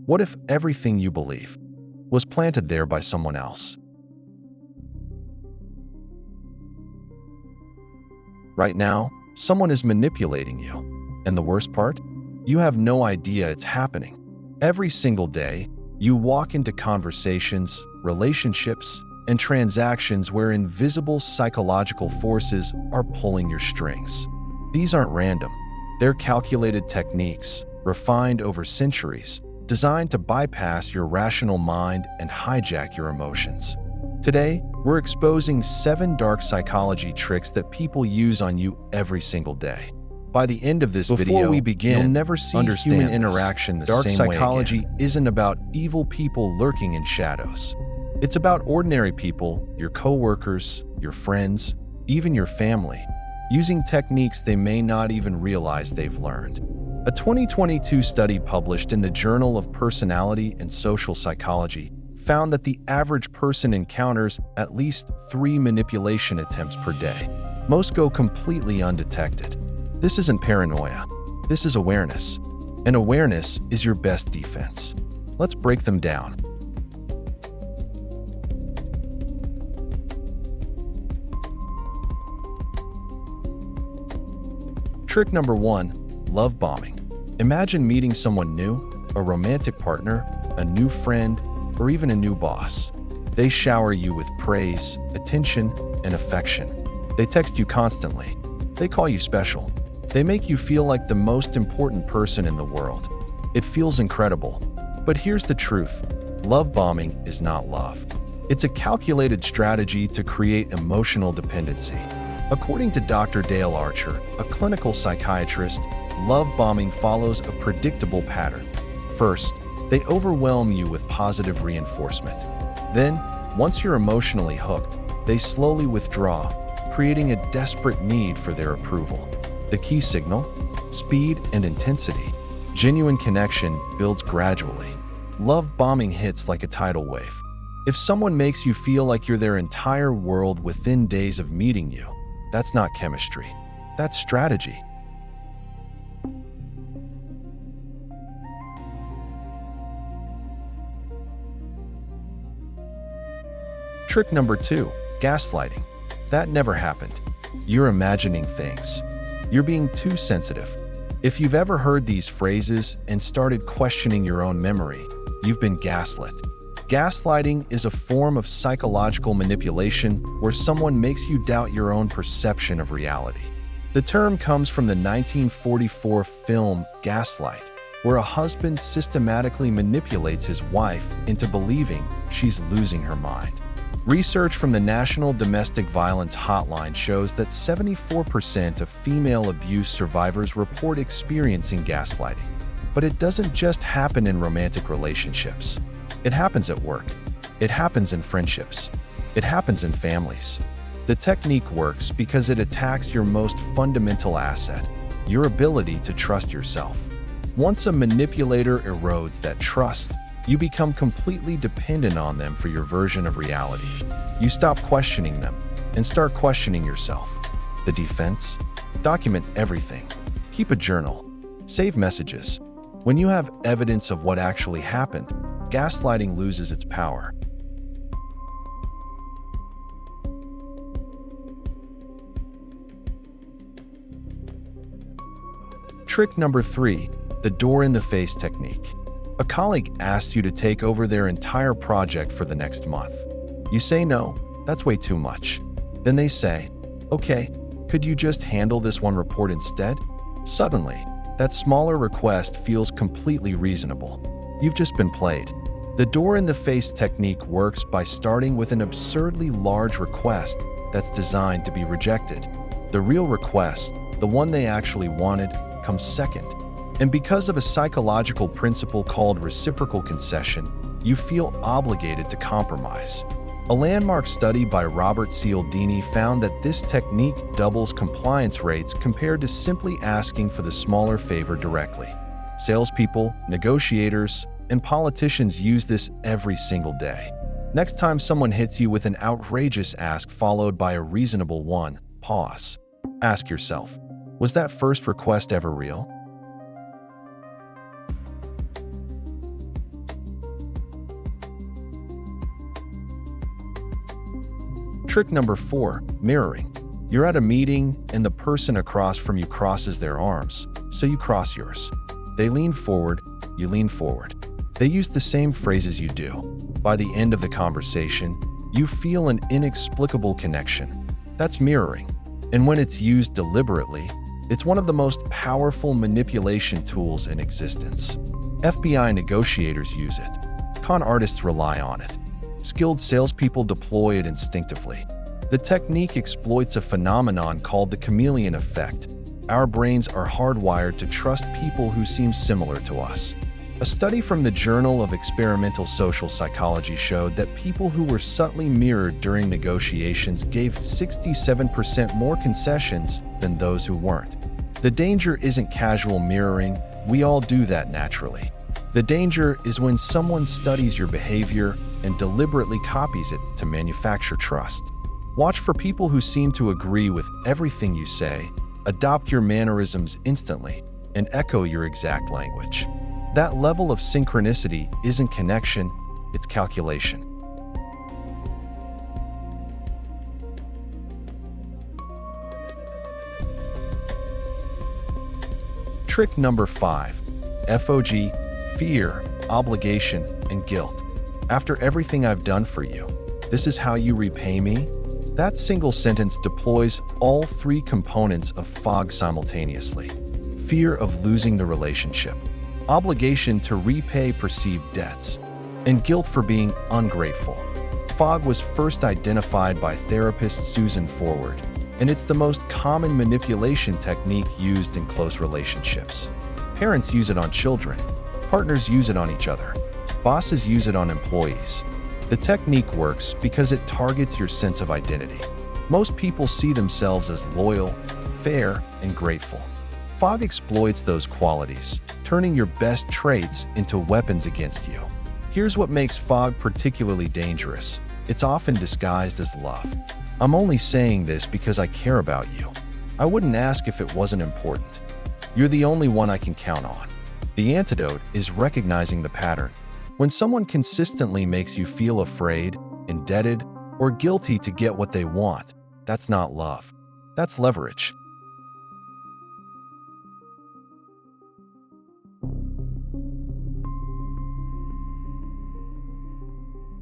What if everything you believe was planted there by someone else? Right now, someone is manipulating you. And the worst part? You have no idea it's happening. Every single day, you walk into conversations, relationships, and transactions where invisible psychological forces are pulling your strings. These aren't random. They're calculated techniques, refined over centuries, designed to bypass your rational mind and hijack your emotions. Today, we're exposing 7 dark psychology tricks that people use on you every single day. By the end of this video, you'll never see human interaction the same way again. Dark psychology isn't about evil people lurking in shadows. It's about ordinary people, your coworkers, your friends, even your family, using techniques they may not even realize they've learned. A 2022 study published in the Journal of Personality and Social Psychology found that the average person encounters at least 3 manipulation attempts per day. Most go completely undetected. This isn't paranoia. This is awareness. And awareness is your best defense. Let's break them down. Trick number 1, love bombing. Imagine meeting someone new, a romantic partner, a new friend, or even a new boss. They shower you with praise, attention, and affection. They text you constantly. They call you special. They make you feel like the most important person in the world. It feels incredible. But here's the truth. Love bombing is not love. It's a calculated strategy to create emotional dependency. According to Dr. Dale Archer, a clinical psychiatrist, love bombing follows a predictable pattern. First, they overwhelm you with positive reinforcement. Then, once you're emotionally hooked, they slowly withdraw, creating a desperate need for their approval. The key signal? Speed and intensity. Genuine connection builds gradually. Love bombing hits like a tidal wave. If someone makes you feel like you're their entire world within days of meeting you, that's not chemistry. That's strategy. Trick number 2, gaslighting. That never happened. You're imagining things. You're being too sensitive. If you've ever heard these phrases and started questioning your own memory, you've been gaslit. Gaslighting is a form of psychological manipulation where someone makes you doubt your own perception of reality. The term comes from the 1944 film Gaslight, where a husband systematically manipulates his wife into believing she's losing her mind. Research from the National Domestic Violence Hotline shows that 74% of female abuse survivors report experiencing gaslighting. But it doesn't just happen in romantic relationships. It happens at work. It happens in friendships. It happens in families. The technique works because it attacks your most fundamental asset, your ability to trust yourself. Once a manipulator erodes that trust, you become completely dependent on them for your version of reality. You stop questioning them and start questioning yourself. The defense? Document everything. Keep a journal. Save messages. When you have evidence of what actually happened, gaslighting loses its power. Trick number 3, the door-in-the-face technique. A colleague asks you to take over their entire project for the next month. You say no, that's way too much. Then they say, okay, could you just handle this one report instead? Suddenly, that smaller request feels completely reasonable. You've just been played. The door-in-the-face technique works by starting with an absurdly large request that's designed to be rejected. The real request, the one they actually wanted, comes second. And because of a psychological principle called reciprocal concession, you feel obligated to compromise. A landmark study by Robert Cialdini found that this technique doubles compliance rates compared to simply asking for the smaller favor directly. Salespeople, negotiators, and politicians use this every single day. Next time someone hits you with an outrageous ask followed by a reasonable one, pause. Ask yourself, was that first request ever real? Trick number 4, mirroring. You're at a meeting and the person across from you crosses their arms, so you cross yours. They lean forward, you lean forward. They use the same phrases you do. By the end of the conversation, you feel an inexplicable connection. That's mirroring. And when it's used deliberately, it's one of the most powerful manipulation tools in existence. FBI negotiators use it. Con artists rely on it. Skilled salespeople deploy it instinctively. The technique exploits a phenomenon called the chameleon effect. Our brains are hardwired to trust people who seem similar to us. A study from the Journal of Experimental Social Psychology showed that people who were subtly mirrored during negotiations gave 67% more concessions than those who weren't. The danger isn't casual mirroring, we all do that naturally. The danger is when someone studies your behavior and deliberately copies it to manufacture trust. Watch for people who seem to agree with everything you say, adopt your mannerisms instantly, and echo your exact language. That level of synchronicity isn't connection, it's calculation. Trick number 5, FOG, fear, obligation, and guilt. After everything I've done for you, this is how you repay me? That single sentence deploys all 3 components of FOG simultaneously. Fear of losing the relationship, obligation to repay perceived debts, and guilt for being ungrateful. FOG was first identified by therapist Susan Forward, and it's the most common manipulation technique used in close relationships. Parents use it on children, partners use it on each other, bosses use it on employees. The technique works because it targets your sense of identity. Most people see themselves as loyal, fair, and grateful. FOG exploits those qualities, turning your best traits into weapons against you. Here's what makes FOG particularly dangerous. It's often disguised as love. I'm only saying this because I care about you. I wouldn't ask if it wasn't important. You're the only one I can count on. The antidote is recognizing the pattern. When someone consistently makes you feel afraid, indebted, or guilty to get what they want, that's not love. That's leverage.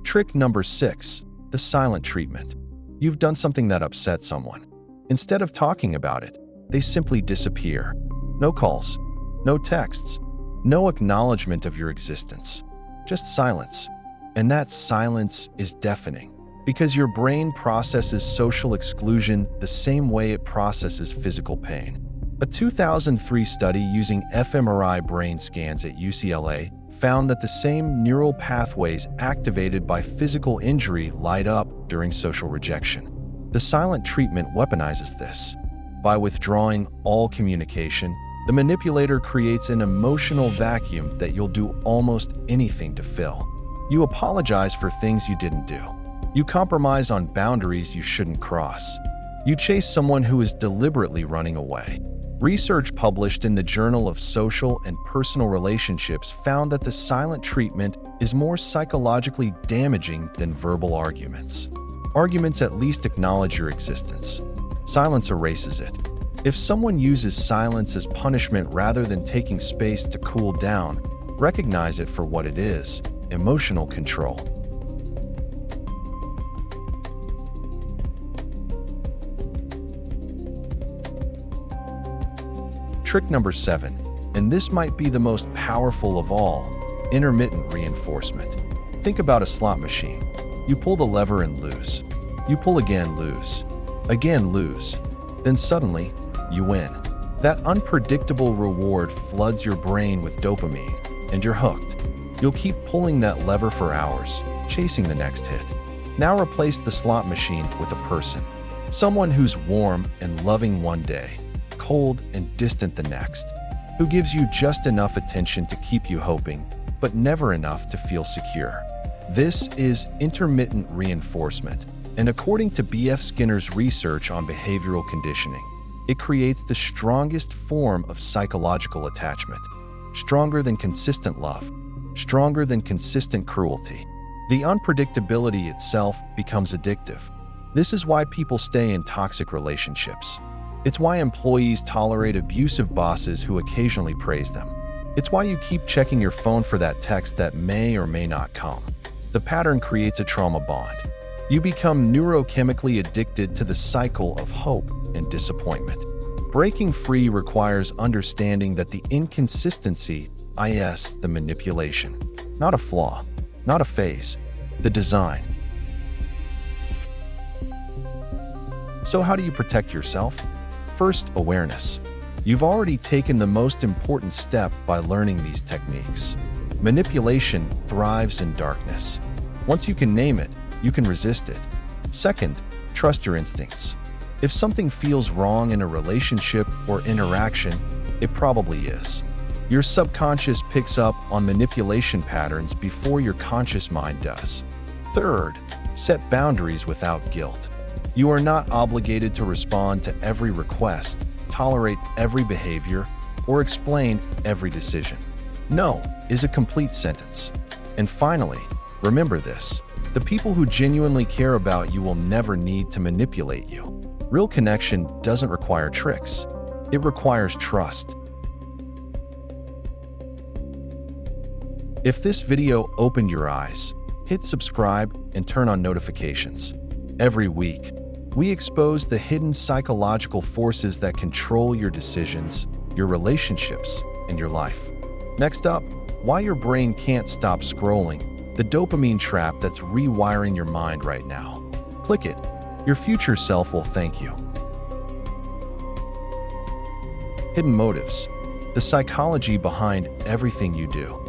Trick number 6, the silent treatment. You've done something that upset someone. Instead of talking about it, they simply disappear. No calls, no texts, no acknowledgement of your existence. Just silence. And that silence is deafening, because your brain processes social exclusion the same way it processes physical pain. A 2003 study using fMRI brain scans at UCLA found that the same neural pathways activated by physical injury light up during social rejection. The silent treatment weaponizes this. By withdrawing all communication, the manipulator creates an emotional vacuum that you'll do almost anything to fill. You apologize for things you didn't do. You compromise on boundaries you shouldn't cross. You chase someone who is deliberately running away. Research published in the Journal of Social and Personal Relationships found that the silent treatment is more psychologically damaging than verbal arguments. Arguments at least acknowledge your existence. Silence erases it. If someone uses silence as punishment rather than taking space to cool down, recognize it for what it is: emotional control. Trick number 7, and this might be the most powerful of all: intermittent reinforcement. Think about a slot machine. You pull the lever and lose. You pull again, lose. Again, lose. Then suddenly, you win. That unpredictable reward floods your brain with dopamine, and you're hooked. You'll keep pulling that lever for hours, chasing the next hit. Now replace the slot machine with a person. Someone who's warm and loving one day, cold and distant the next, who gives you just enough attention to keep you hoping, but never enough to feel secure. This is intermittent reinforcement, and according to B.F. Skinner's research on behavioral conditioning, it creates the strongest form of psychological attachment, stronger than consistent love, stronger than consistent cruelty. The unpredictability itself becomes addictive. This is why people stay in toxic relationships. It's why employees tolerate abusive bosses who occasionally praise them. It's why you keep checking your phone for that text that may or may not come. The pattern creates a trauma bond. You become neurochemically addicted to the cycle of hope and disappointment. Breaking free requires understanding that the inconsistency is the manipulation, not a flaw, not a phase, the design. So how do you protect yourself? First, awareness. You've already taken the most important step by learning these techniques. Manipulation thrives in darkness. Once you can name it, you can resist it. Second, trust your instincts. If something feels wrong in a relationship or interaction, it probably is. Your subconscious picks up on manipulation patterns before your conscious mind does. Third, set boundaries without guilt. You are not obligated to respond to every request, tolerate every behavior, or explain every decision. No is a complete sentence. And finally, remember this: the people who genuinely care about you will never need to manipulate you. Real connection doesn't require tricks. It requires trust. If this video opened your eyes, hit subscribe and turn on notifications. Every week, we expose the hidden psychological forces that control your decisions, your relationships, and your life. Next up, why your brain can't stop scrolling, the dopamine trap that's rewiring your mind right now. Click it. Your future self will thank you. Hidden motives. The psychology behind everything you do.